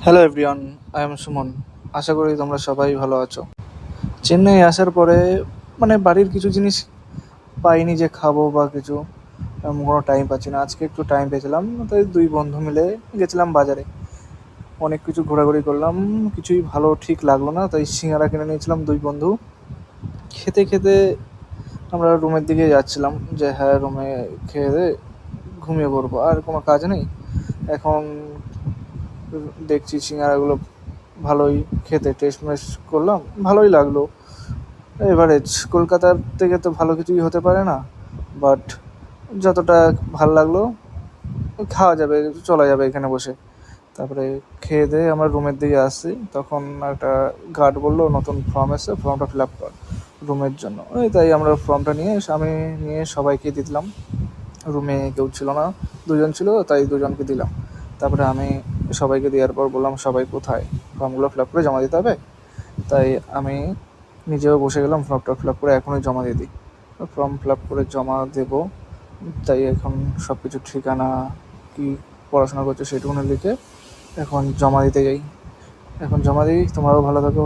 Hello everyone, I am Suman. আশা করি তোমরা সবাই ভালো আছো। চেন্নাই আসার পরে বাড়ির কিছু জিনিস পাইনি যে খাবো বা কিছু, কোনো টাইম পাচ্ছি না। আজকে একটু টাইম পেয়েছিলাম, তাই দুই বন্ধু মিলে গেছিলাম বাজারে। অনেক কিছু ঘোরাঘুরি করলাম, কিছুই ভালো ঠিক লাগলো না, তাই সিঙ্গারা কিনে নিয়েছিলাম দুই বন্ধু। খেতে খেতে আমরা রুমের দিকে যাচ্ছিলাম, যে হ্যাঁ রুমে খেয়ে দিয়ে ঘুমিয়ে পড়বো, আর কোনো কাজ নেই এখন। দেখছি সিঙ্গারাগুলো ভালোই, খেতে টেস্ট মেস্ট করলাম, ভালোই লাগলো। এভারেজ, কলকাতার থেকে তো ভালো কিছুই হতে পারে না, বাট যতটা ভালো লাগলো খাওয়া যাবে, চলা যাবে এখানে বসে। তারপরে খেয়ে দিয়ে আমরা রুমের দিকে আসছি, তখন একটা গার্ড বললো নতুন ফর্ম এসে, ফর্মটা ফিল আপ কর রুমের জন্য। তাই আমরা ফর্মটা নিয়ে আমি নিয়ে সবাইকে দিয়ে দিলাম। রুমে কেউ ছিল না, দুজন ছিল, তাই দুজনকে দিলাম। তারপরে আমি সবাইকে দেওয়ার পর বললাম সবাই কোথায়, ফর্মগুলো ফিল আপ করে জমা দিতে হবে। তাই আমি নিজেও বসে গেলাম ফর্মটা ফিল আপ করে এখনই জমা দিয়ে দিই। ফর্ম ফিল আপ করে জমা দেবো, তাই এখন সব কিছু ঠিকানা, কি পড়াশোনা করছে সেটুকুনি লিখে এখন জমা দিতে যাই। এখন জমা দিই, তোমরাও ভালো থাকো।